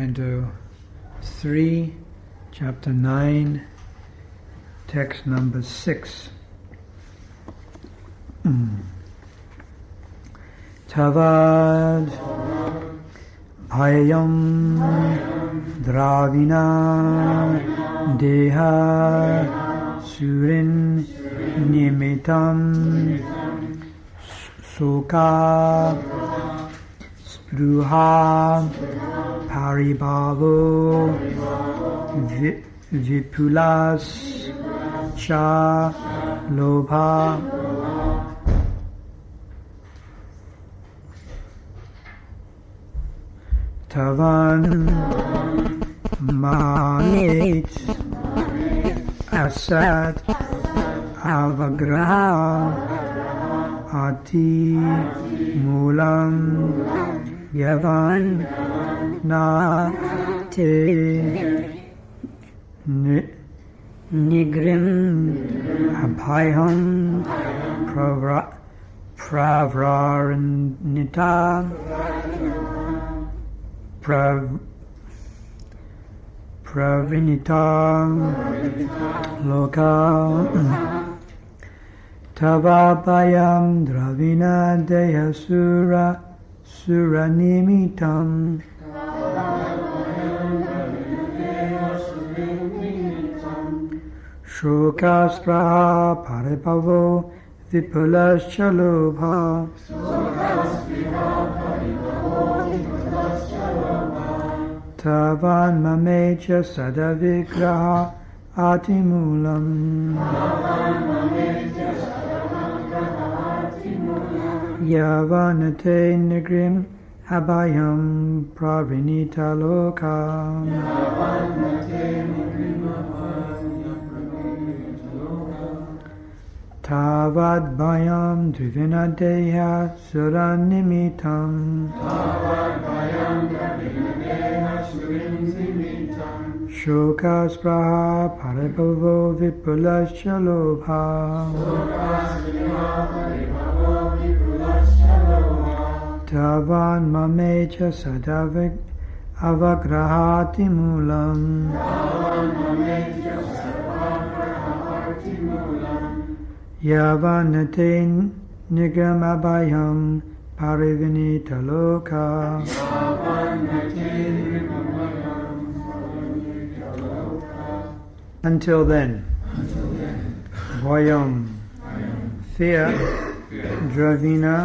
Canto 3, Chapter 9, Text number 6. Tavad bhayam dravina deha surin nimitam soka spruha paribhavo vipulas cha lobha tavan manit asat avagraha ati mulam yavan na te nigrim abhayam pravranita pravinita loka tavapayam dravina dehasura suranimitam shokaspraha paripavo vipulascha lobha tavan mamecha sadavigraha atimulam yavanate nigrim abhayam pravinita lokam tavad bhayam drivinadeya suranimitam shokaspraha paribhavo vipulascha lobha tavan mamecha sadavik avagrahati mulam yavanate nigam abhayam parivinita loka Until then, Vayam, fear, Dravina,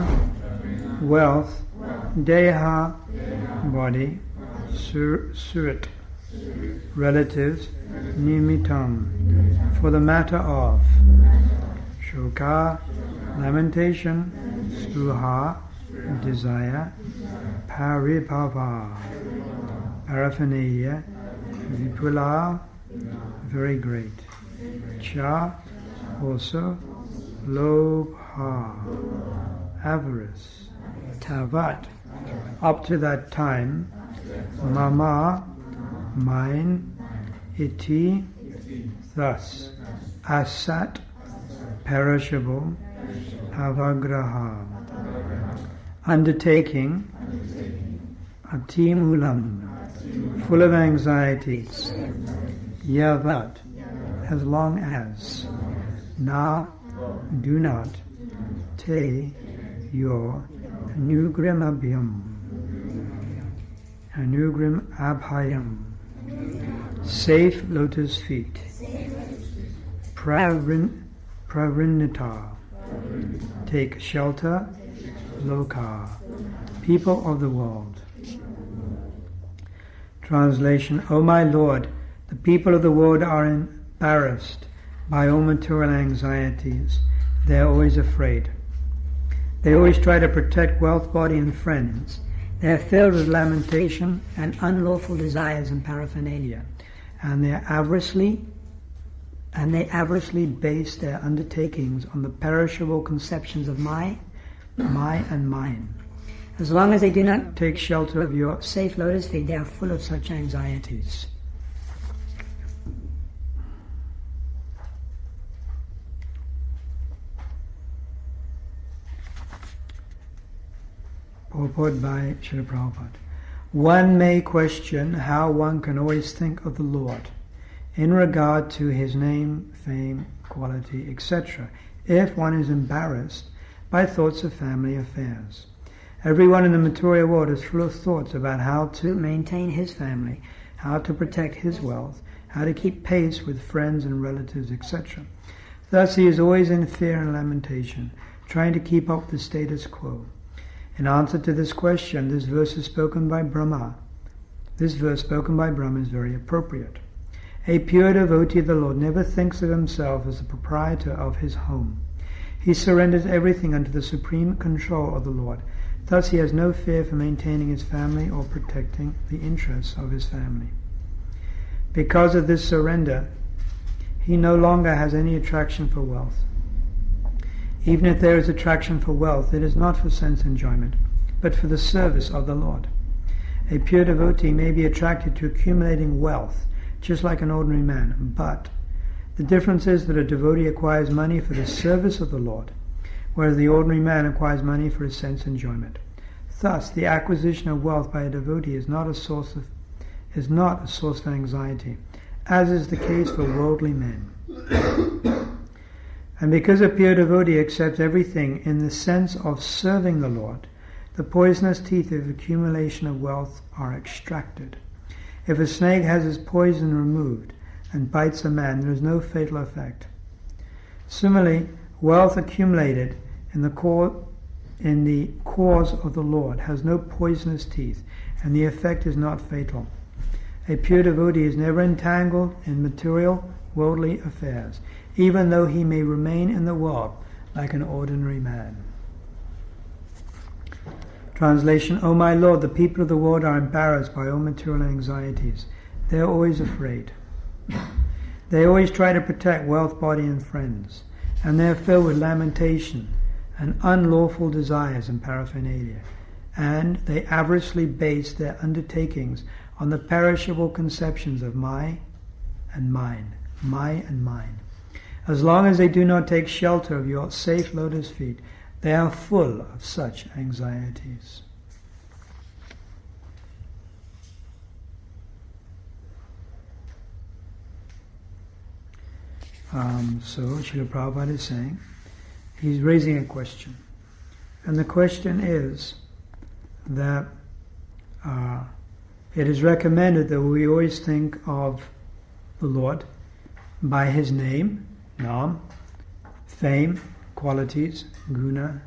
wealth, Deha, body, Surit, relatives, Nimitam, for the matter of Shoka, lamentation, Spruha, desire, Paribhava, paraphernalia, Vipula, very great. Cha, also, Lobha, avarice. Tavat, up to that time, Mama, mine, Iti, thus, Asat, perishable, Avagraha, undertaking, Atimulam, full of anxieties, Yavat, as long as, Na, do not, Te, your, Anugrim abhyam, Anugrim abhayam, safe lotus feet, Pravrinita, take shelter, Loka, people of the world. Translation, O my Lord, the people of the world are embarrassed by all material anxieties. They are always afraid. They always try to protect wealth, body, and friends. They are filled with lamentation and unlawful desires and paraphernalia, and they avarice avariceably base their undertakings on the perishable conceptions of my, and mine. As long as they do not take shelter of your safe lotus feet, they are full of such anxieties. Purport by Srila Prabhupada. One may question how one can always think of the Lord in regard to his name, fame, quality, etc., if one is embarrassed by thoughts of family affairs. Everyone in the material world is full of thoughts about how to maintain his family, how to protect his wealth, how to keep pace with friends and relatives, etc. Thus he is always in fear and lamentation, trying to keep up the status quo. In answer to this question, this verse spoken by Brahma is very appropriate. A pure devotee of the Lord never thinks of himself as the proprietor of his home. He surrenders everything under the supreme control of the Lord. Thus he has no fear for maintaining his family or protecting the interests of his family. Because of this surrender, he no longer has any attraction for wealth. Even if there is attraction for wealth, it is not for sense enjoyment, but for the service of the Lord. A pure devotee may be attracted to accumulating wealth, just like an ordinary man, but the difference is that a devotee acquires money for the service of the Lord, whereas the ordinary man acquires money for his sense enjoyment. Thus, the acquisition of wealth by a devotee is not a source of anxiety, as is the case for worldly men. And because a pure devotee accepts everything in the sense of serving the Lord, the poisonous teeth of accumulation of wealth are extracted. If a snake has its poison removed and bites a man, there is no fatal effect. Similarly, wealth accumulated in the cause of the Lord has no poisonous teeth, and the effect is not fatal. A pure devotee is never entangled in material, worldly affairs, even though he may remain in the world like an ordinary man. Translation: O my Lord, the people of the world are embarrassed by all material anxieties. They are always afraid. They always try to protect wealth, body, and friends, and they are filled with lamentation and unlawful desires and paraphernalia, and they avariceously base their undertakings on the perishable conceptions of my and mine. As long as they do not take shelter of your safe lotus feet, they are full of such anxieties. So Srila Prabhupada is saying, he's raising a question. And the question is that it is recommended that we always think of the Lord by his name, Nam, fame, qualities, guna,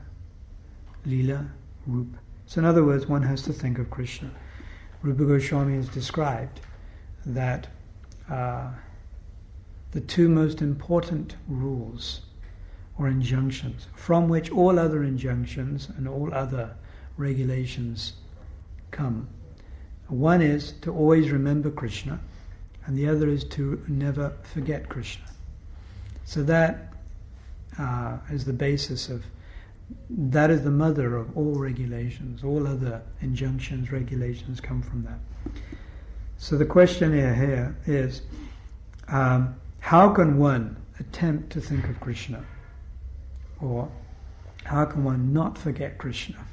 lila, rup. So in other words, one has to think of Krishna. Rupa Goswami has described that the two most important rules or injunctions, from which all other injunctions and all other regulations come. One is to always remember Krishna, and the other is to never forget Krishna. So that is the basis of, that is the mother of all regulations. All other injunctions, regulations come from that. So the question here is, how can one attempt to think of Krishna? Or how can one not forget Krishna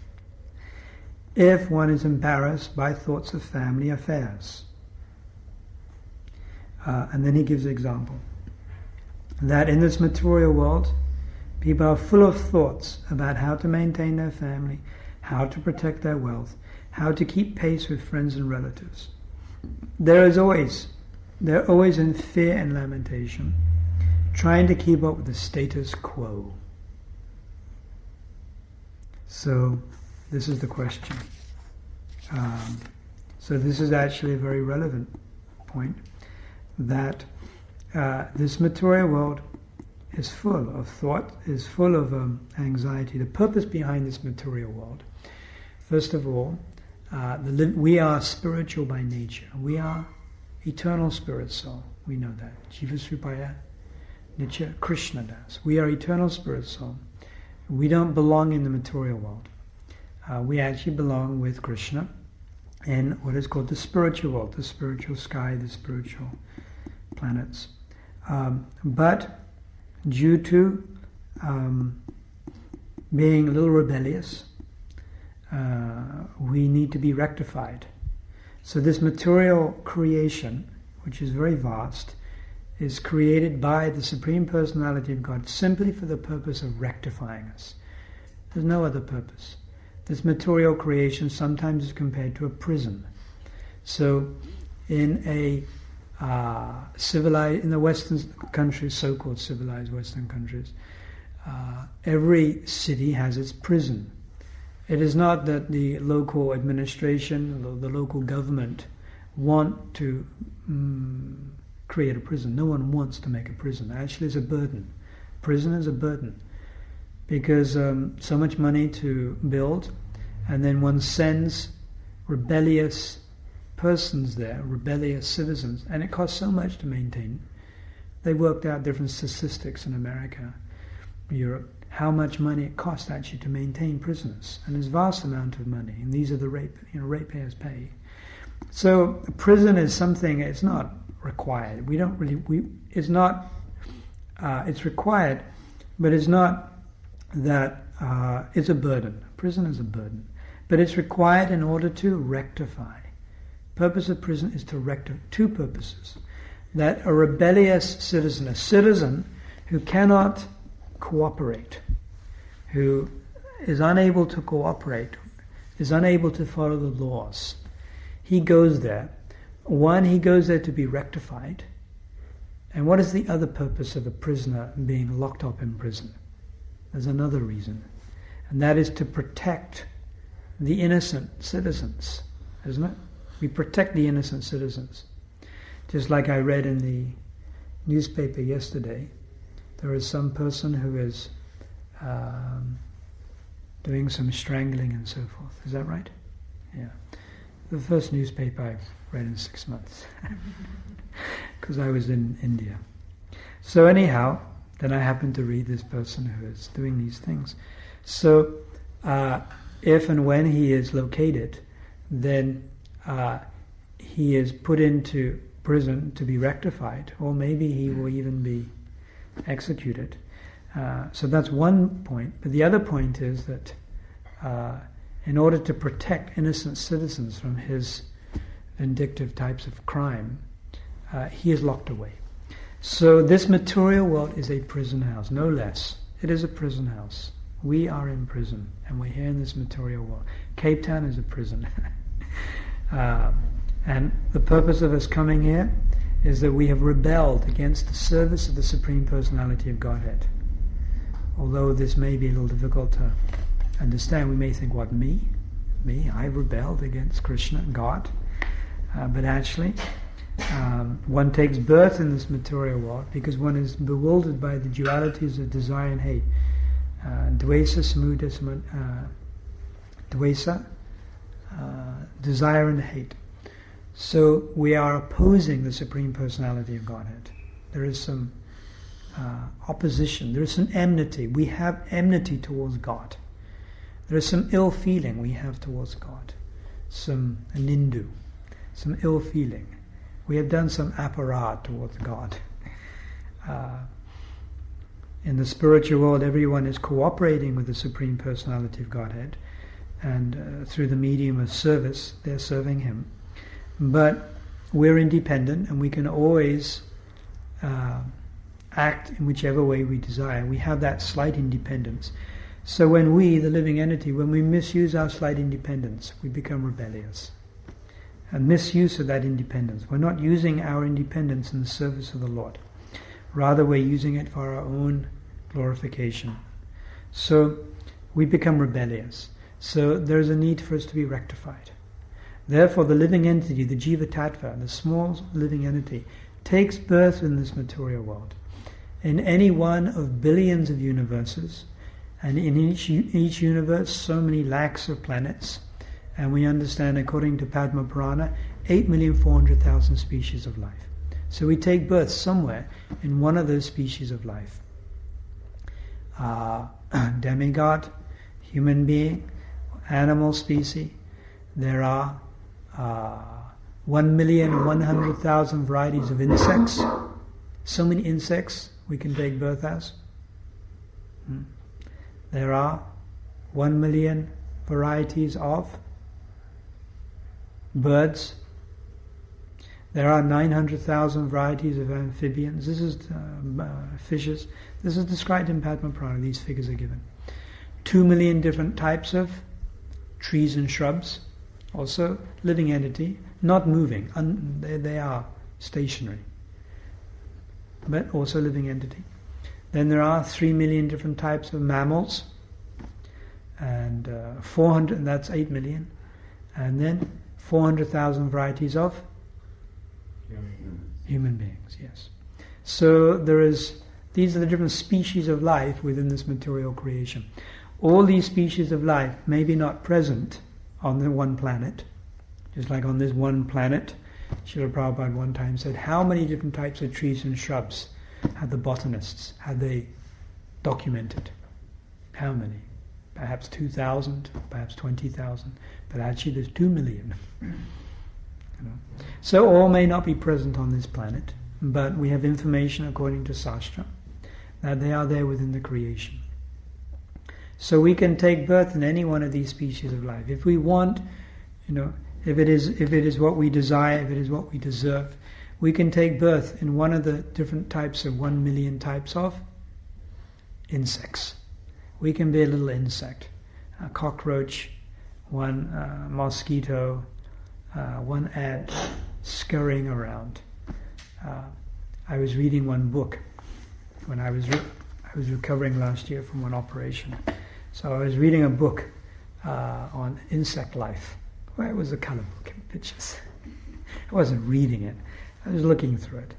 if one is embarrassed by thoughts of family affairs? And then he gives an example. That in this material world, people are full of thoughts about how to maintain their family, how to protect their wealth, how to keep pace with friends and relatives. They're always in fear and lamentation, trying to keep up with the status quo. So this is the question. So this is actually a very relevant point, that this material world is full of thought, is full of anxiety. The purpose behind this material world, first of all, we are spiritual by nature. We are eternal spirit soul. We know that. Jiva Sripaya Nitya Krishna Das. We are eternal spirit soul. We don't belong in the material world. We actually belong with Krishna in what is called the spiritual world, the spiritual sky, the spiritual planets. But due to being a little rebellious, we need to be rectified. So this material creation, which is very vast, is created by the Supreme Personality of God simply for the purpose of rectifying us. There's no other purpose. This material creation sometimes is compared to a prison. So in a in the Western countries, so-called civilized Western countries, every city has its prison. It is not that the local administration or the local government want to create a prison. No one wants to make a prison. Actually, it's a burden. Prison is a burden because so much money to build, and then one sends rebellious persons there, rebellious citizens, and it costs so much to maintain. They worked out different statistics in America, Europe, how much money it costs actually to maintain prisoners, and there's a vast amount of money, and these are the ratepayers pay. So a prison is something, it's not required. It's required, but it's not that it's a burden. Prison is a burden, but it's required in order to rectify. Purpose of prison is to rectify two purposes. That a rebellious citizen, a citizen who cannot cooperate, who is unable to cooperate, is unable to follow the laws, he goes there. One, he goes there to be rectified. And what is the other purpose of a prisoner being locked up in prison? There's another reason, and that is to protect the innocent citizens, isn't it? We protect the innocent citizens. Just like I read in the newspaper yesterday, there is some person who is doing some strangling and so forth. Is that right? Yeah. The first newspaper I've read in 6 months, because I was in India. So anyhow, then I happened to read this person who is doing these things. So if and when he is located, then he is put into prison to be rectified, or maybe he will even be executed. So that's one point. But the other point is that in order to protect innocent citizens from his vindictive types of crime, he is locked away. So this material world is a prison house, no less. It is a prison house. We are in prison, and we're here in this material world. Cape Town is a prison. And the purpose of us coming here is that we have rebelled against the service of the Supreme Personality of Godhead. Although this may be a little difficult to understand, we may think, what, me? Me? I've rebelled against Krishna, God. But actually, one takes birth in this material world because one is bewildered by the dualities of desire and hate. Dvesa, samudaya, dvesa, desire and hate. So we are opposing the Supreme Personality of Godhead. There is some opposition. There is some enmity. We have enmity towards God. There is some ill feeling we have towards God. Some nindu, some ill feeling. We have done some aparad towards God. In the spiritual world, everyone is cooperating with the Supreme Personality of Godhead, and through the medium of service, they're serving Him. But we're independent, and we can always act in whichever way we desire. We have that slight independence. So when we, the living entity, when we misuse our slight independence, we become rebellious. And misuse of that independence. We're not using our independence in the service of the Lord. Rather, we're using it for our own glorification. So we become rebellious. So there's a need for us to be rectified. Therefore, the living entity, the Jiva Tattva, the small living entity, takes birth in this material world. In any one of billions of universes, and in each universe, so many lakhs of planets, and we understand, according to Padma Purana, 8,400,000 species of life. So we take birth somewhere in one of those species of life. Demigod, human being, animal species. There are 1,100,000 varieties of insects. So many insects we can take birth as. There are 1 million varieties of birds, There are 900,000 varieties of amphibians. This is fishes. This is described in Padma Purana. These figures are given. 2 million different types of trees and shrubs. Also living entity, not moving. They are stationary, but also living entity. Then there are 3 million different types of mammals, and 400, and that's 8 million, and then 400,000 varieties of human beings. Yes. So these are the different species of life within this material creation. All these species of life may be not present on the one planet. Just like on this one planet, Srila Prabhupada one time said, how many different types of trees and shrubs had the botanists, had they documented? How many? Perhaps 2,000, perhaps 20,000, but actually there's 2 million. So all may not be present on this planet, but we have information according to Shastra that they are there within the creation. So we can take birth in any one of these species of life. If we want, if it is what we desire, if it is what we deserve, we can take birth in one of the different types of 1 million types of insects. We can be a little insect, a cockroach, one mosquito, one ant scurrying around. I was reading one book when I was recovering last year from one operation. So I was reading a book on insect life. Well, it was a colour book in pictures. I wasn't reading it. I was looking through it.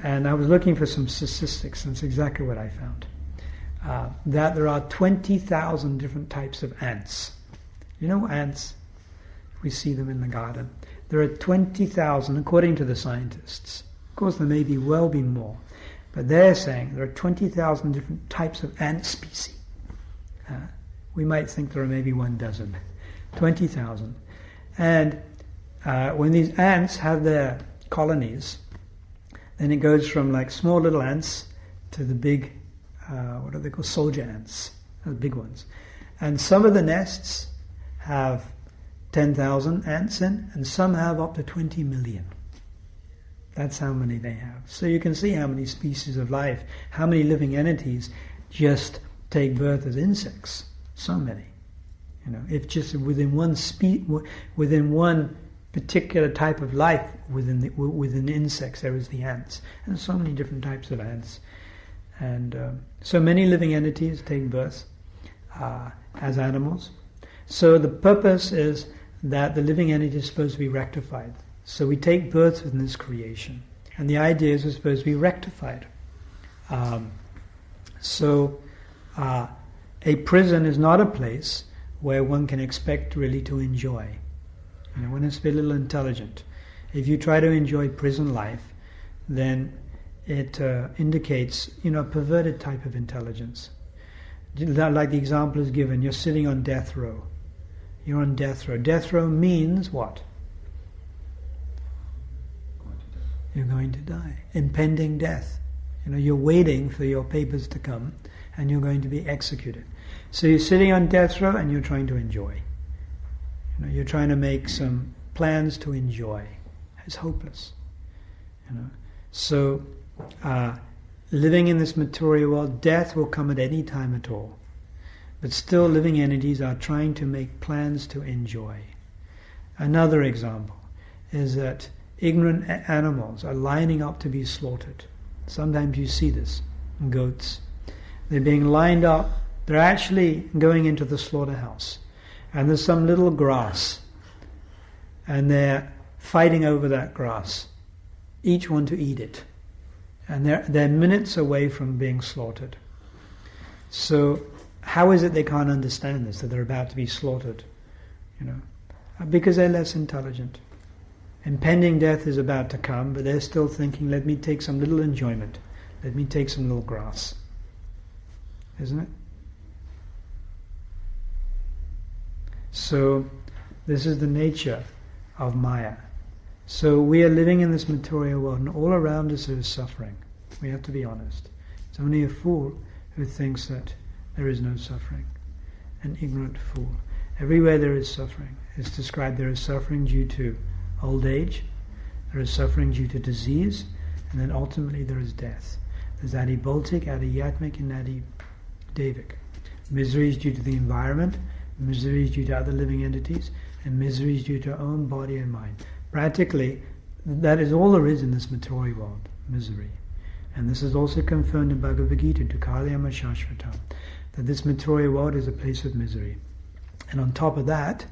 And I was looking for some statistics, and it's exactly what I found. That there are 20,000 different types of ants. You know ants? We see them in the garden. There are 20,000, according to the scientists. Of course, there may be more. But they're saying there are 20,000 different types of ant species. We might think there are maybe 12. 20,000. And when these ants have their colonies, then it goes from like small little ants to the big, what are they called, soldier ants, the big ones. And some of the nests have 10,000 ants in, and some have up to 20 million. That's how many they have. So you can see how many species of life, how many living entities just take birth as insects. So many. If just within one particular type of life within insects, there is the ants, and so many different types of ants, and so many living entities take birth as animals. So the purpose is that the living entity is supposed to be rectified. So we take birth within this creation, and the idea is we're supposed to be rectified. A prison is not a place where one can expect really to enjoy. One has to be a little intelligent. If you try to enjoy prison life, then it indicates, a perverted type of intelligence. Like the example is given, you're sitting on death row. You're on death row. Death row means what? You're going to die. Impending death. You're waiting for your papers to come, and you're going to be executed. So you're sitting on death row and you're trying to enjoy. You're trying to make some plans to enjoy. It's hopeless. So living in this material world, death will come at any time at all. But still living entities are trying to make plans to enjoy. Another example is that ignorant animals are lining up to be slaughtered. Sometimes you see this in goats. They're being lined up. They're actually going into the slaughterhouse. And there's some little grass. And they're fighting over that grass. Each one to eat it. And they're minutes away from being slaughtered. So how is it they can't understand this, that they're about to be slaughtered? Because they're less intelligent. Impending death is about to come, but they're still thinking, let me take some little enjoyment. Let me take some little grass. Isn't it? So this is the nature of Maya. So we are living in this material world, and all around us there is suffering. We have to be honest. It's only a fool who thinks that there is no suffering. An ignorant fool. Everywhere there is suffering. It's described there is suffering due to old age, There is suffering due to disease, and then ultimately there is death. There's Adi-Bhautik, Adi-Yatmik, and Adi-Devic. Misery is due to the environment, misery is due to other living entities, and misery is due to our own body and mind. Practically, that is all there is in this material world, misery. And this is also confirmed in Bhagavad Gita, Dukhalayama Shashvatam, that this material world is a place of misery. And on top of that,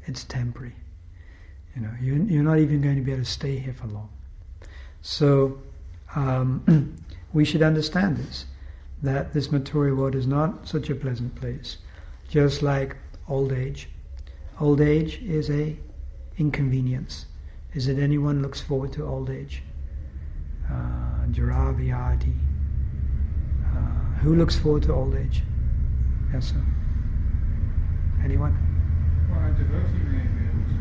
it's temporary. You're not even going to be able to stay here for long. So, we should understand this, that this material world is not such a pleasant place. Just like old age. Old age is a inconvenience. Is it anyone looks forward to old age? Jara Vyadi. Who looks forward to old age? Yes, sir. Anyone? Well, a devotee may be able to.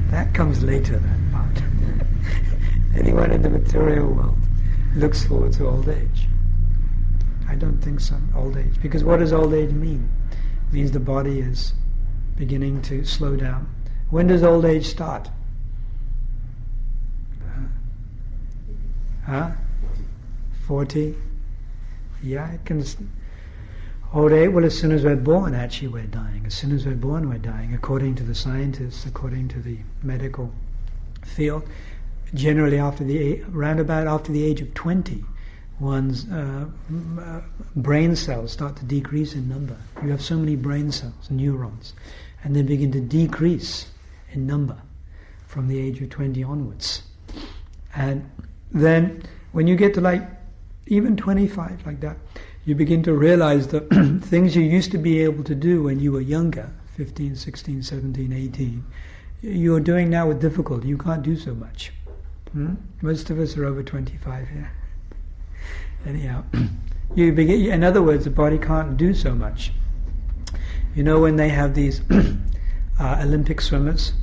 That comes later, that part. Anyone in the material world looks forward to old age? I don't think so, old age. Because what does old age mean? It means the body is beginning to slow down. When does old age start? 40? Yeah, it can. Old age, well, as soon as we're born, actually we're dying. As soon as we're born, we're dying. According to the scientists, according to the medical field, generally roundabout after the age of 20, one's brain cells start to decrease in number. You have so many brain cells, neurons, and they begin to decrease in number from the age of 20 onwards. And then when you get to even 25, like that, you begin to realize that things you used to be able to do when you were younger, 15, 16, 17, 18, you're doing now with difficulty. You can't do so much. Most of us are over 25 here. Anyhow, in other words, the body can't do so much. When they have these Olympic swimmers,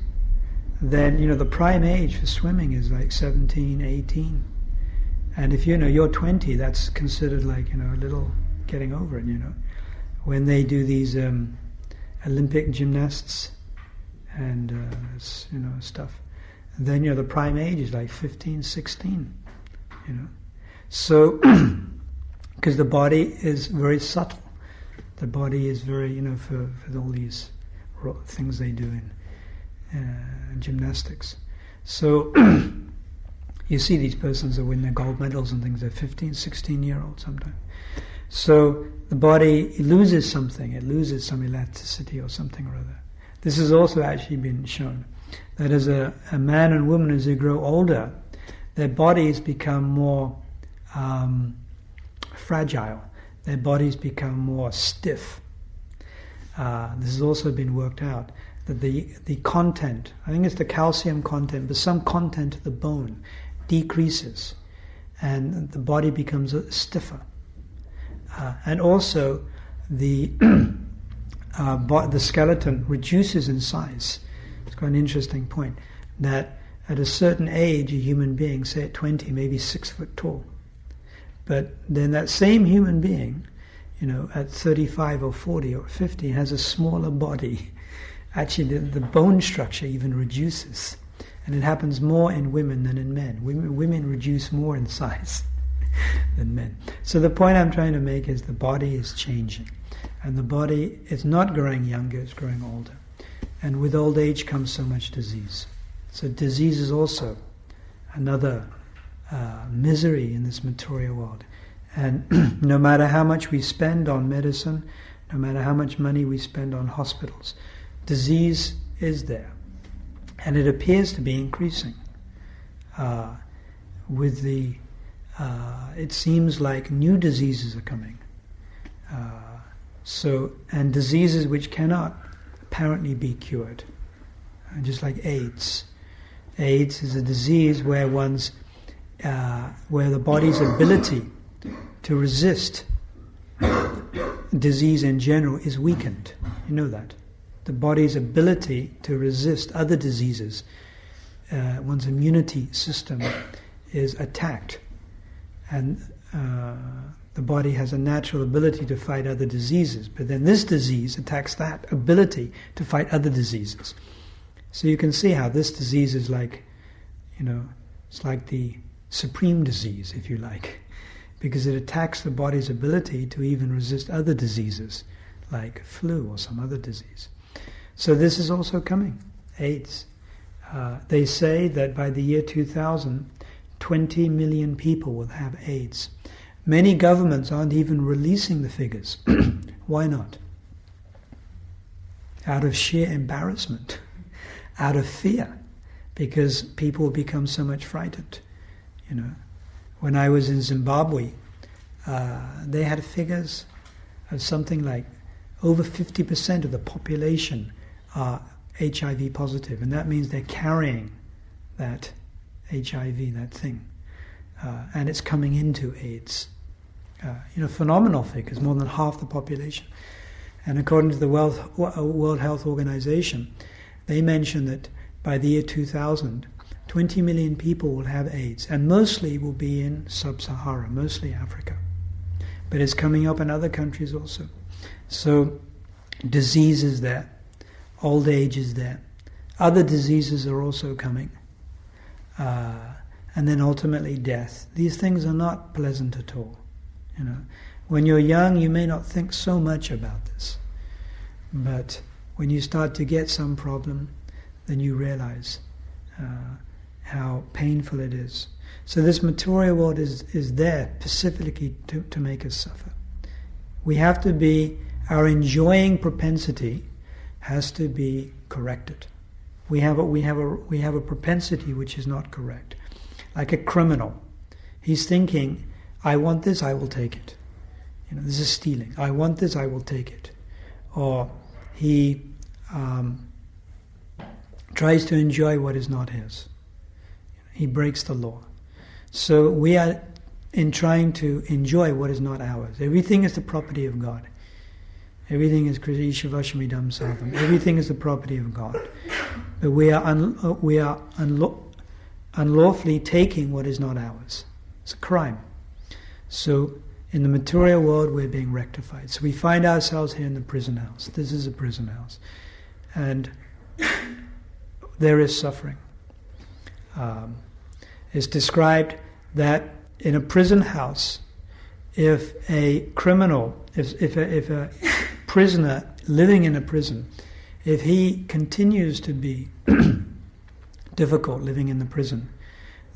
then the prime age for swimming is like 17, 18. And if you're 20, that's considered like a little getting over it. When they do these Olympic gymnasts and stuff, then the prime age is like 15, 16. So because the body is very subtle, the body is very for all these things they do in gymnastics. So you see these persons that win their gold medals and things, they're 15, 16-year-olds sometimes. So the body loses something, it loses some elasticity or something or other. This has also actually been shown, that as a man and woman, as they grow older, their bodies become more fragile, their bodies become more stiff. This has also been worked out, that the content, I think it's the calcium content, but some content of the bone decreases and the body becomes stiffer. And also the skeleton reduces in size. It's quite an interesting point, that at a certain age, a human being, say at 20, may be 6 foot tall. But then that same human being, at 35 or 40 or 50, has a smaller body. Actually, the bone structure even reduces. And it happens more in women than in men. Women reduce more in size than men. So the point I'm trying to make is the body is changing. And the body is not growing younger, it's growing older. And with old age comes so much disease. So disease is also another misery in this material world. And no matter how much we spend on medicine, no matter how much money we spend on hospitals, disease is there. And it appears to be increasing. It seems like new diseases are coming. And diseases which cannot apparently be cured. Just like AIDS. AIDS is a disease where where the body's ability to resist disease in general is weakened. You know that. The body's ability to resist other diseases, one's immunity system is attacked. And the body has a natural ability to fight other diseases, but then this disease attacks that ability to fight other diseases. So you can see how this disease is like, it's like the supreme disease, if you like, because it attacks the body's ability to even resist other diseases, like flu or some other disease. So this is also coming, AIDS. They say that by the year 2000, 20 million people will have AIDS. Many governments aren't even releasing the figures. Why not? Out of sheer embarrassment, out of fear, because people become so much frightened. When I was in Zimbabwe, they had figures of something like over 50% of the population are HIV positive, and that means they're carrying that HIV, that thing, and it's coming into AIDS. Phenomenal figures, more than half the population. And according to the World Health Organization, they mention that by the year 2000, 20 million people will have AIDS, and mostly will be in sub-Sahara, mostly Africa. But it's coming up in other countries also. So disease is there, old age is there, other diseases are also coming, and then ultimately death. These things are not pleasant at all. When you're young, you may not think so much about this, but when you start to get some problem, then you realize how painful it is. So this material world is there specifically to make us suffer. We have to be, our enjoying propensity has to be corrected. We have a propensity which is not correct. Like a criminal, he's thinking, I want this, I will take it. This is stealing. I want this, I will take it. Or he tries to enjoy what is not his. He breaks the law. So we are in trying to enjoy what is not ours. Everything is the property of God. Everything is Krishishavashamidam Sadham. Everything is the property of God. But we are unlawfully taking what is not ours. It's a crime. So in the material world we're being rectified. So we find ourselves here in the prison house. This is a prison house. And there is suffering. It's described that in a prison house, if a criminal, if a prisoner living in a prison, if he continues to be difficult living in the prison,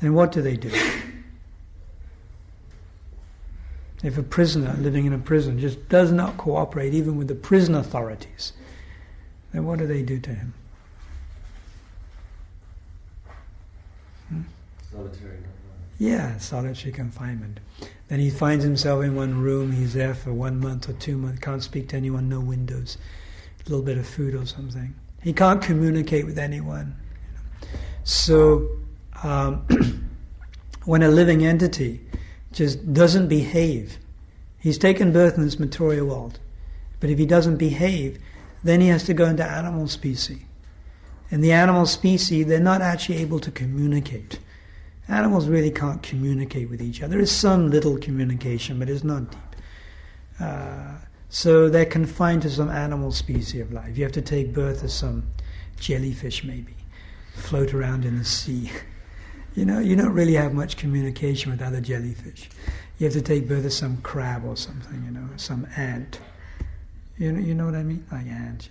then what do they do? If a prisoner living in a prison just does not cooperate even with the prison authorities, then what do they do to him? Solitary confinement. Yeah, solitary confinement. Then he finds himself in one room, he's there for 1 month or 2 months, can't speak to anyone, no windows, a little bit of food or something. He can't communicate with anyone. So when a living entity just doesn't behave, he's taken birth in this material world, but if he doesn't behave, then he has to go into animal species. In the animal species, they're not actually able to communicate. Animals really can't communicate with each other. There is some little communication, but it's not deep. So they're confined to some animal species of life. You have to take birth as some jellyfish maybe, float around in the sea. You don't really have much communication with other jellyfish. You have to take birth as some crab or something, some ant. You know what I mean? Like ant,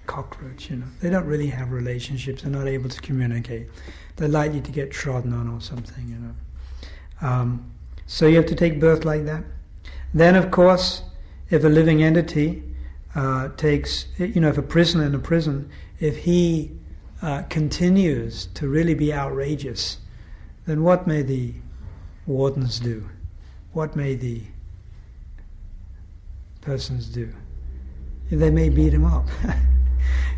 cockroach, They don't really have relationships. They're not able to communicate. They're likely to get trodden on or something, So you have to take birth like that. Then, of course, if a living entity if a prisoner in a prison, if he continues to really be outrageous, then what may the wardens do? What may the persons do? They may beat him up.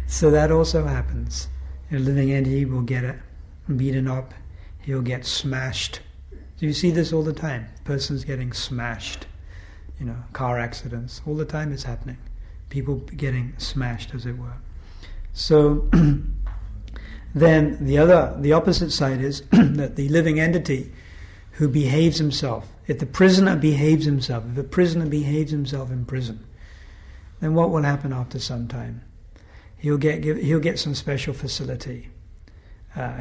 So that also happens. A living entity will get beaten up, he'll get smashed. Do you see this all the time? Persons getting smashed, car accidents, all the time it's happening. People getting smashed, as it were. So then the opposite side is that the living entity who behaves himself, if the prisoner behaves himself, in prison, then what will happen after some time? he'll get some special facility.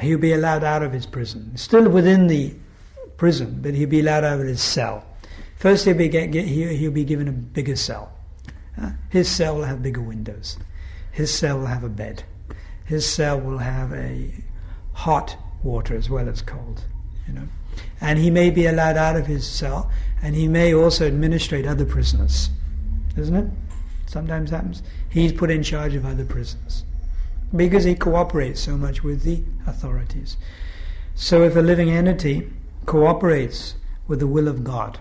He'll be allowed out of his prison, still within the prison, but he'll be allowed out of his cell. First, he'll be given a bigger cell. His cell will have bigger windows. His cell will have a bed. His cell will have a hot water as well as cold. And he may be allowed out of his cell, and he may also administrate other prisoners. Isn't it? Sometimes happens. He's put in charge of other prisoners because he cooperates so much with the authorities. So if a living entity cooperates with the will of God,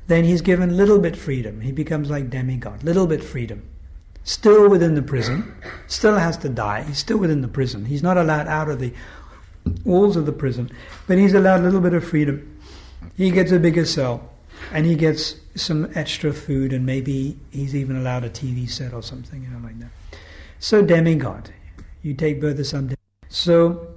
then he's given little bit freedom. He becomes like demigod, little bit freedom. Still within the prison, still has to die. He's still within the prison. He's not allowed out of the walls of the prison, but he's allowed a little bit of freedom. He gets a bigger cell, and he gets some extra food, and maybe he's even allowed a TV set or something, like that. So demigod, you take birth as some demigod. So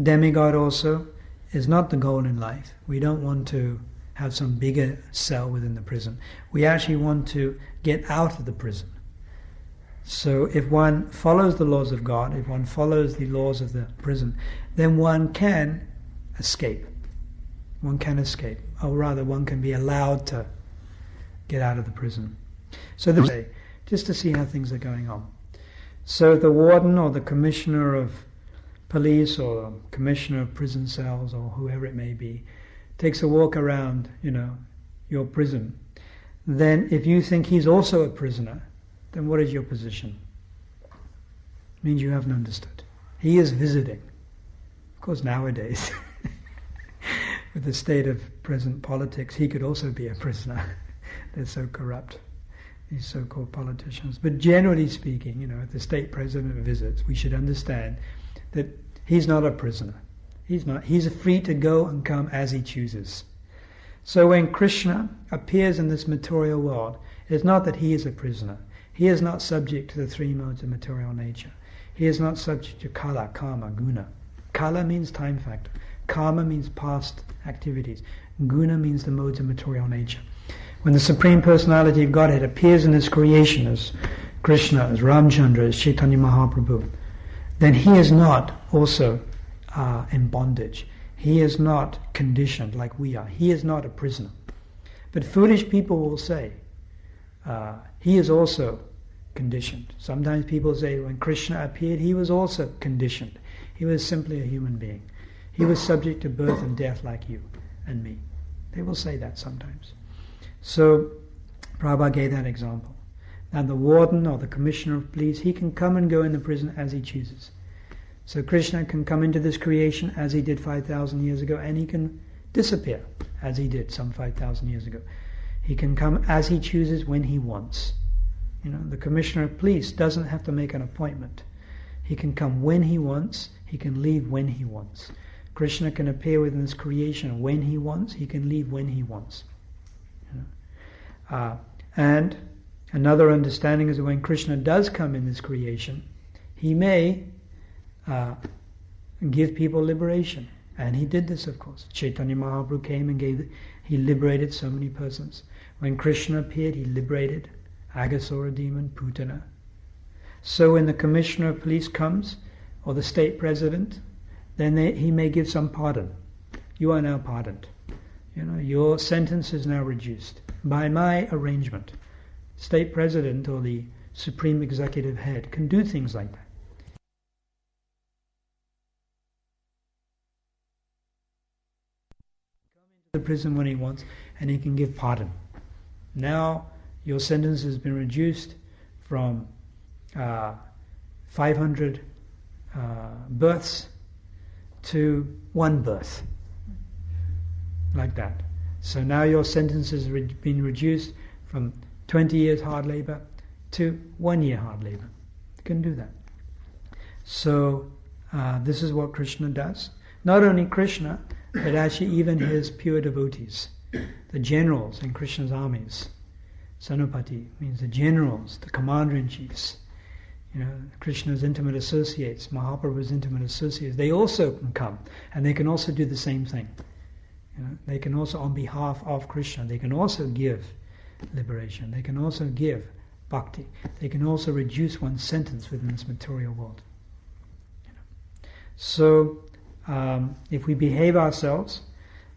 demigod also is not the goal in life. We don't want to have some bigger cell within the prison. We actually want to get out of the prison. So if one follows the laws of God, if one follows the laws of the prison, then one can escape. One can escape. Or rather, one can be allowed to get out of the prison. So just to see how things are going on. So the warden or the commissioner of police or commissioner of prison cells or whoever it may be takes a walk around, your prison. Then if you think he's also a prisoner, then what is your position? It means you haven't understood. He is visiting. Of course, nowadays, with the state of present politics, he could also be a prisoner. They're so corrupt, these so-called politicians. But generally speaking, if the state president visits, we should understand that he's not a prisoner. He's not. He's free to go and come as he chooses. So when Krishna appears in this material world, it's not that he is a prisoner. He is not subject to the three modes of material nature. He is not subject to kala, karma, guna. Kala means time factor. Karma means past activities. Guna means the modes of material nature. When the Supreme Personality of Godhead appears in this creation as Krishna, as Ramchandra, as Chaitanya Mahaprabhu, then he is not also in bondage. He is not conditioned like we are. He is not a prisoner. But foolish people will say, he is also conditioned. Sometimes people say when Krishna appeared, he was also conditioned. He was simply a human being. He was subject to birth and death like you and me. They will say that sometimes. So Prabhupada gave that example. Now the warden or the commissioner of police, he can come and go in the prison as he chooses. So Krishna can come into this creation as he did 5,000 years ago, and he can disappear as he did some 5,000 years ago. He can come as he chooses when he wants. The commissioner of police doesn't have to make an appointment. He can come when he wants, he can leave when he wants. Krishna can appear within this creation when he wants, he can leave when he wants. And another understanding is that when Krishna does come in this creation, he may give people liberation. And he did this, of course. Chaitanya Mahaprabhu came and he liberated so many persons. When Krishna appeared, he liberated Aghasura demon, Putana. So when the commissioner of police comes, or the state president, then he may give some pardon. You are now pardoned. Your sentence is now reduced by my arrangement. State president or the supreme executive head can do things like that. Come into the prison when he wants, and he can give pardon. Now your sentence has been reduced from 500 births to 1 birth, like that. So now your sentence has been reduced from 20 years hard labor to 1 year hard labor. You can do that. So this is what Krishna does. Not only Krishna, but actually even his pure devotees, the generals in Krishna's armies. Sanupati means the generals, the commander-in-chiefs. Krishna's intimate associates, Mahaprabhu's intimate associates, they also can come, and they can also do the same thing. They can also, on behalf of Krishna, they can also give liberation. They can also give bhakti. They can also reduce one's sentence within this material world. So, if we behave ourselves,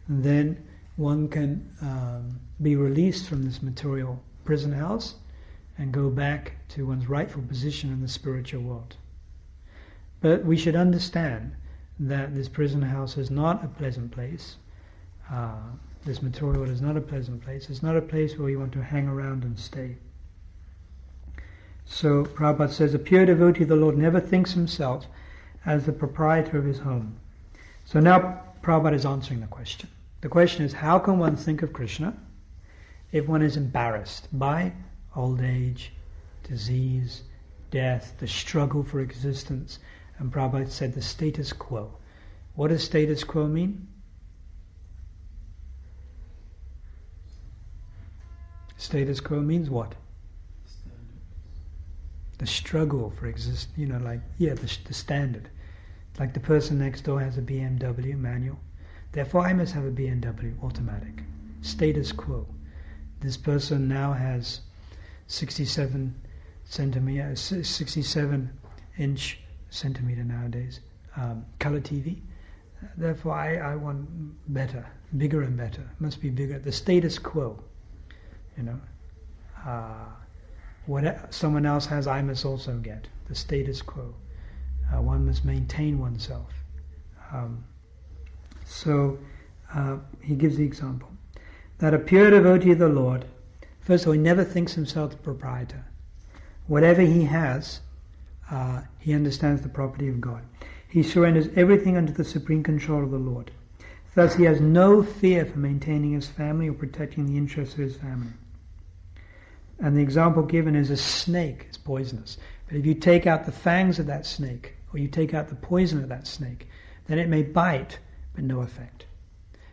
then one can be released from this material prison house and go back to one's rightful position in the spiritual world. But we should understand that this prison house is not a pleasant place. This material world is not a pleasant place. It's not a place where you want to hang around and stay. So Prabhupada says, a pure devotee of the Lord never thinks himself as the proprietor of his home. So now Prabhupada is answering the question. The question is, how can one think of Krishna if one is embarrassed by old age, disease, death, the struggle for existence? And Prabhupada said the status quo. What does status quo mean? Status quo means what? The struggle for existence, the standard. Like the person next door has a BMW manual, therefore I must have a BMW automatic. Status quo. This person now has 67 inch centimeter nowadays, color TV. Therefore I want better, bigger and better. Must be bigger. The status quo. What someone else has, I must also get. The status quo. One must maintain oneself. So he gives the example that a pure devotee of the Lord, first of all, he never thinks himself the proprietor. Whatever he has, he understands the property of God. He surrenders everything under the supreme control of the Lord. Thus he has no fear for maintaining his family or protecting the interests of his family. And the example given is a snake. It's poisonous. But if you take out the fangs of that snake, or you take out the poison of that snake, then it may bite, but no effect.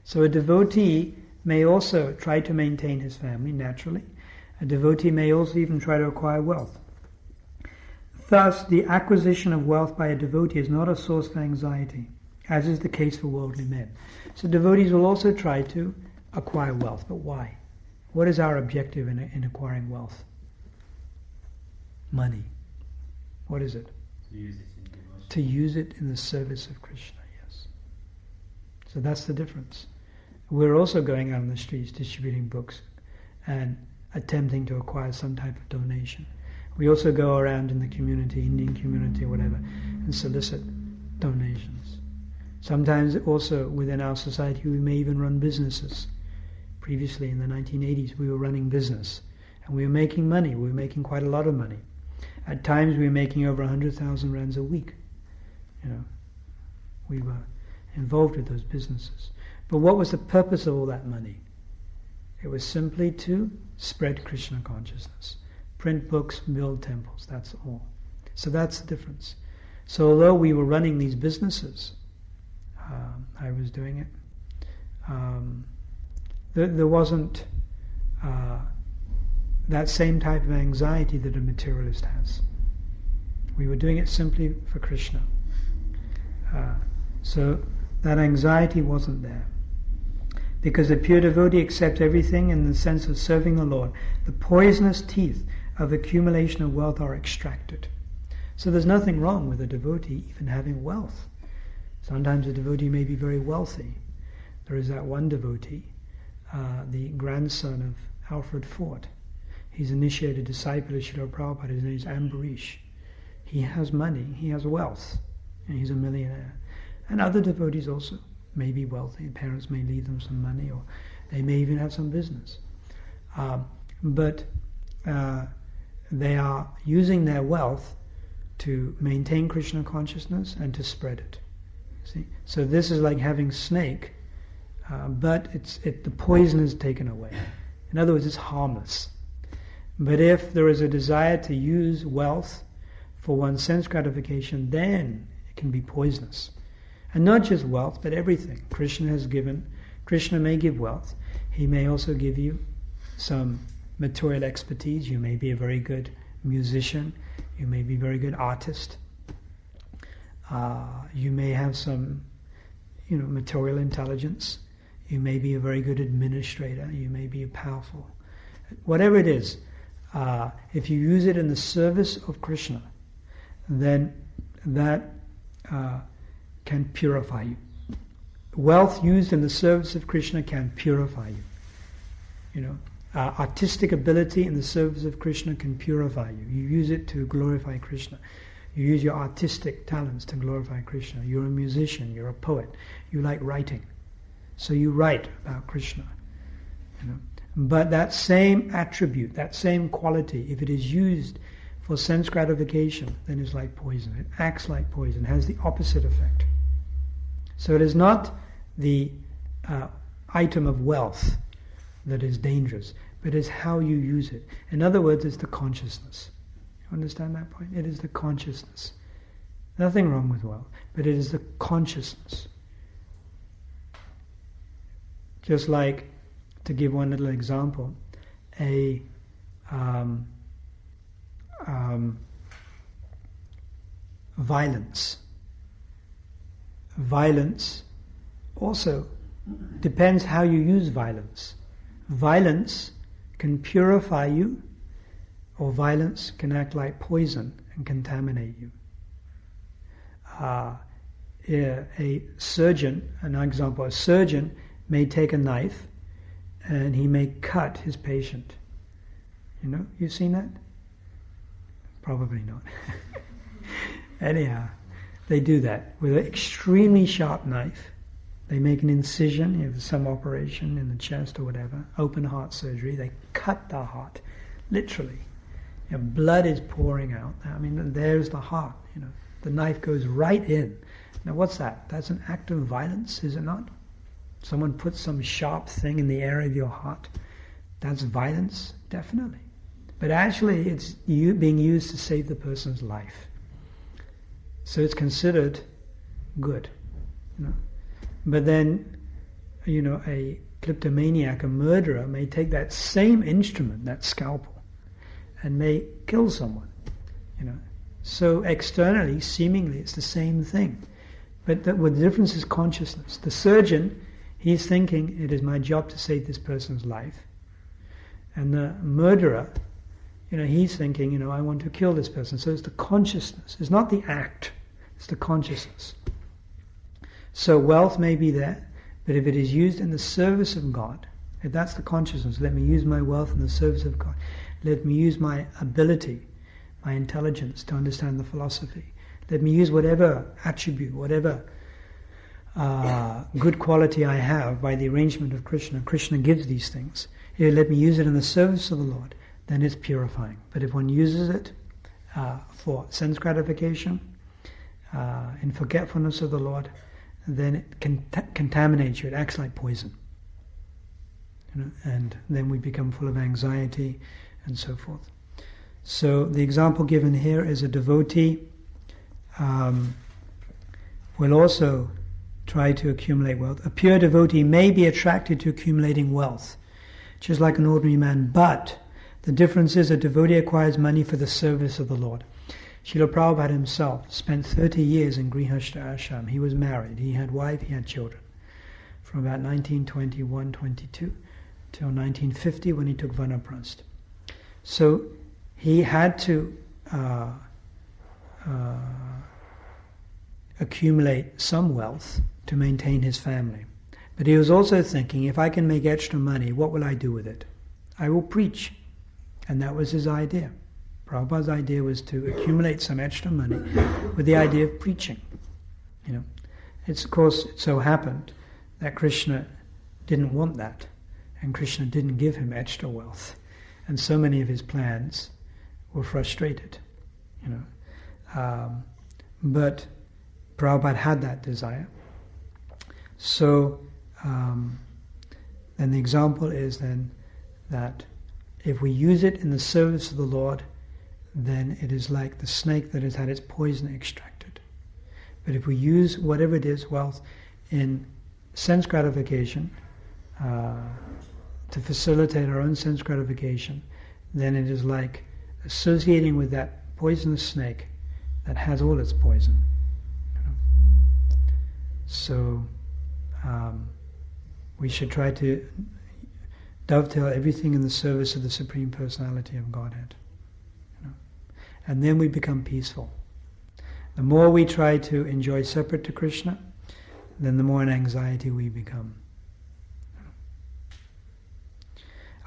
So a devotee may also try to maintain his family, naturally. A devotee may also even try to acquire wealth. Thus, the acquisition of wealth by a devotee is not a source of anxiety, as is the case for worldly men. So devotees will also try to acquire wealth, but why? What is our objective in acquiring wealth? Money. What is it? To use it in the service of Krishna, yes. So that's the difference. We're also going out on the streets distributing books and attempting to acquire some type of donation. We also go around in the community, Indian community or whatever, and solicit donations. Sometimes also within our society we may even run businesses. Previously in the 1980s we were running business and we were making money. We were making quite a lot of money. At times we were making over 100,000 rands a week. We were involved with those businesses. But what was the purpose of all that money? It was simply to spread Krishna consciousness. Print books, build temples, that's all. So that's the difference. So although we were running these businesses, I was doing it, there wasn't that same type of anxiety that a materialist has. We were doing it simply for Krishna. So that anxiety wasn't there. Because a pure devotee accepts everything in the sense of serving the Lord. The poisonous teeth of accumulation of wealth are extracted. So there's nothing wrong with a devotee even having wealth. Sometimes a devotee may be very wealthy. There is that one devotee, the grandson of Alfred Fort. He's initiated disciple of Srila Prabhupada. His name is Ambarish. He has money, he has wealth, and he's a millionaire. And other devotees also may be wealthy. Parents may leave them some money, or they may even have some business. But they are using their wealth to maintain Krishna consciousness and to spread it. See? So this is like having snake, but the poison is taken away. In other words, it's harmless. But if there is a desire to use wealth for one's sense gratification, then it can be poisonous. And not just wealth, but everything. Krishna has given. Krishna may give wealth. He may also give you some material expertise. You may be a very good musician. You may be a very good artist. You may have some, material intelligence. You may be a very good administrator. You may be powerful. Whatever it is, if you use it in the service of Krishna, then that can purify you. Wealth used in the service of Krishna can purify you. You know, artistic ability in the service of Krishna can purify you. You use it to glorify Krishna. You use your artistic talents to glorify Krishna. You're a musician, you're a poet, you like writing. So you write about Krishna. You know. But that same attribute, that same quality, if it is used for sense gratification, then it's like poison. It acts like poison, has the opposite effect. So it is not the item of wealth that is dangerous, but it's how you use it. In other words, it's the consciousness. You understand that point? It is the consciousness. Nothing wrong with wealth, but it is the consciousness. Just like, to give one little example, a violence. Violence also depends how you use violence. Violence can purify you, or violence can act like poison and contaminate you. A surgeon, an example, a surgeon may take a knife and he may cut his patient. You know, you've seen that? Probably not. Anyhow, they do that with an extremely sharp knife. They make an incision, you have some operation in the chest or whatever, open heart surgery, they cut the heart, literally. You know, blood is pouring out. I mean, there's the heart, you know. The knife goes right in. Now what's that? That's an act of violence, is it not? Someone puts some sharp thing in the area of your heart. That's violence, definitely. But actually it's being used to save the person's life. So it's considered good, you know. But then, you know, a kleptomaniac, a murderer, may take that same instrument, that scalpel, and may kill someone, you know. So externally, seemingly, it's the same thing. But the difference is consciousness. The surgeon, he's thinking, it is my job to save this person's life. And the murderer, you know, he's thinking, you know, I want to kill this person. So it's the consciousness. It's not the act. It's the consciousness. So wealth may be there, but if it is used in the service of God, if that's the consciousness, let me use my wealth in the service of God. Let me use my ability, my intelligence to understand the philosophy. Let me use whatever attribute, whatever good quality I have by the arrangement of Krishna. Krishna gives these things. Here, let me use it in the service of the Lord, then it's purifying. But if one uses it for sense gratification, in forgetfulness of the Lord, then it contaminates you. It acts like poison, you know, and then we become full of anxiety and so forth. So the example given here is a devotee will also try to accumulate wealth. A pure devotee may be attracted to accumulating wealth, just like an ordinary man, but the difference is a devotee acquires money for the service of the Lord. Srila Prabhupada himself spent 30 years in Grihastha ashram. He was married, he had wife, he had children. From about 1921-22 till 1950 when he took Vanaprasth. So he had to accumulate some wealth to maintain his family. But he was also thinking, if I can make extra money, what will I do with it? I will preach. And that was his idea. Prabhupada's idea was to accumulate some extra money with the idea of preaching. You know, it's, of course, it so happened that Krishna didn't want that, and Krishna didn't give him extra wealth, and so many of his plans were frustrated. You know, but Prabhupada had that desire. So then the example is then that if we use it in the service of the Lord, then it is like the snake that has had its poison extracted. But if we use whatever it is, wealth, in sense gratification, to facilitate our own sense gratification, then it is like associating with that poisonous snake that has all its poison. You know? So we should try to dovetail everything in the service of the Supreme Personality of Godhead. And then we become peaceful. The more we try to enjoy separate to Krishna, then the more in anxiety we become.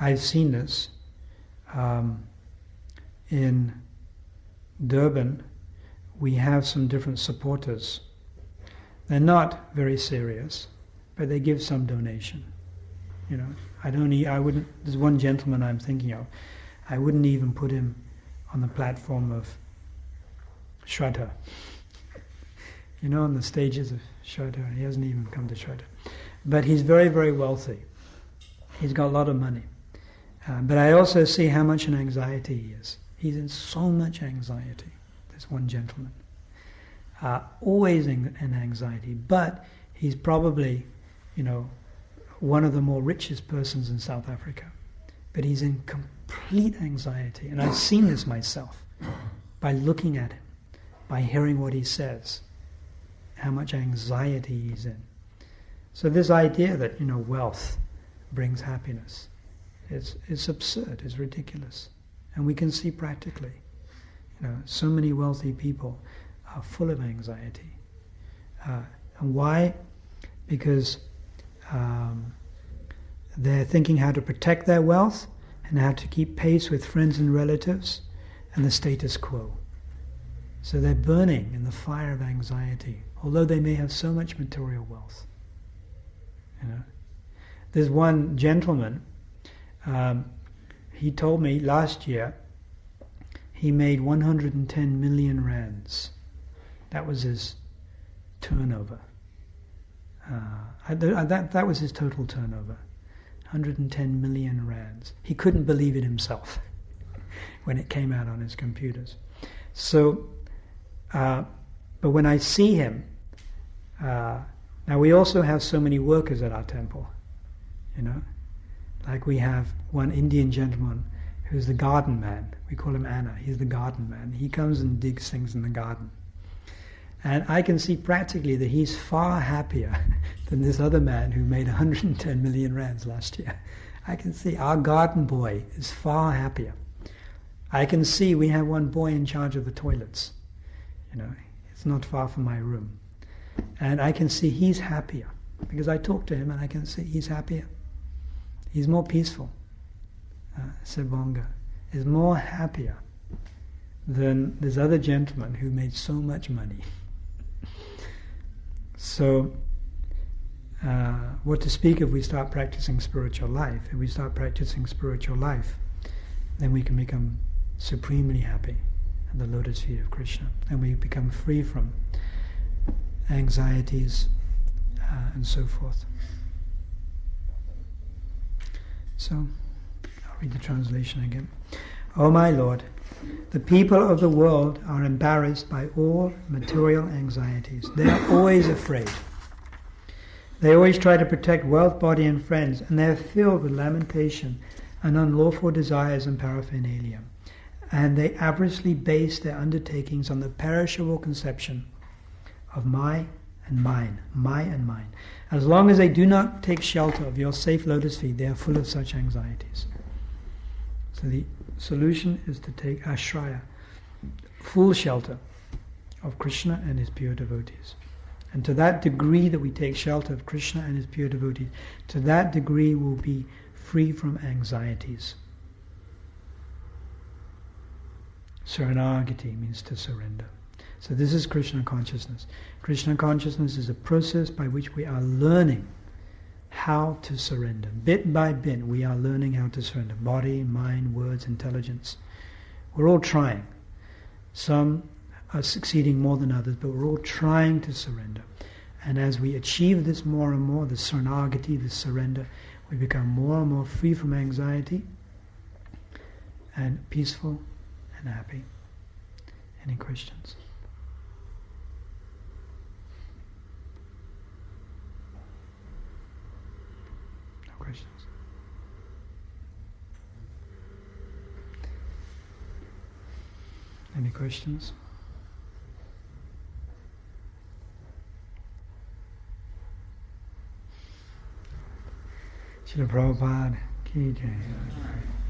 I've seen this in Durban. We have some different supporters. They're not very serious, but they give some donation. I wouldn't. There's one gentleman I'm thinking of. I wouldn't even put him on the platform of Shraddha. On the stages of Shraddha. He hasn't even come to Shraddha. But he's very, very wealthy. He's got a lot of money. But I also see how much in anxiety he is. He's in so much anxiety, this one gentleman. Always in anxiety. But he's probably, one of the more richest persons in South Africa. But he's in complete anxiety. And I've seen this myself by looking at him, by hearing what he says, how much anxiety he's in. So this idea that, wealth brings happiness, it's absurd, it's ridiculous. And we can see practically, so many wealthy people are full of anxiety. And why? Because they're thinking how to protect their wealth and how to keep pace with friends and relatives and the status quo. So they're burning in the fire of anxiety, although they may have so much material wealth. There's one gentleman, he told me last year he made 110 million rands. That was his turnover. That was his total turnover. 110 million rands. He couldn't believe it himself when it came out on his computers. So, but when I see him, now we also have so many workers at our temple, like we have one Indian gentleman who's the garden man. We call him Anna. He's the garden man. He comes and digs things in the garden. And I can see practically that he's far happier than this other man who made 110 million rands last year. I can see our garden boy is far happier. I can see we have one boy in charge of the toilets. It's not far from my room. And I can see he's happier because I talk to him and I can see he's happier. He's more peaceful. Sebonga is more happier than this other gentleman who made so much money. So, what to speak if we start practicing spiritual life? If we start practicing spiritual life, then we can become supremely happy at the lotus feet of Krishna, and we become free from anxieties and so forth. So, I'll read the translation again. O my Lord, the people of the world are embarrassed by all material anxieties. They are always afraid. They always try to protect wealth, body, and friends, and they are filled with lamentation and unlawful desires and paraphernalia. And they avarice base their undertakings on the perishable conception of my and mine, my and mine. As long as they do not take shelter of your safe lotus feet, they are full of such anxieties. So the solution is to take ashraya, full shelter of Krishna and his pure devotees. And to that degree that we take shelter of Krishna and his pure devotees, to that degree we'll be free from anxieties. Saranagati means to surrender. So this is Krishna consciousness. Krishna consciousness is a process by which we are learning how to surrender. Bit by bit we are learning how to surrender. Body, mind, words, intelligence. We're all trying. Some are succeeding more than others, but we're all trying to surrender. And as we achieve this more and more, the saranagati, the surrender, we become more and more free from anxiety and peaceful and happy. Any questions? No questions? Any questions? Srila Prabhupada Ki Jai. Alright.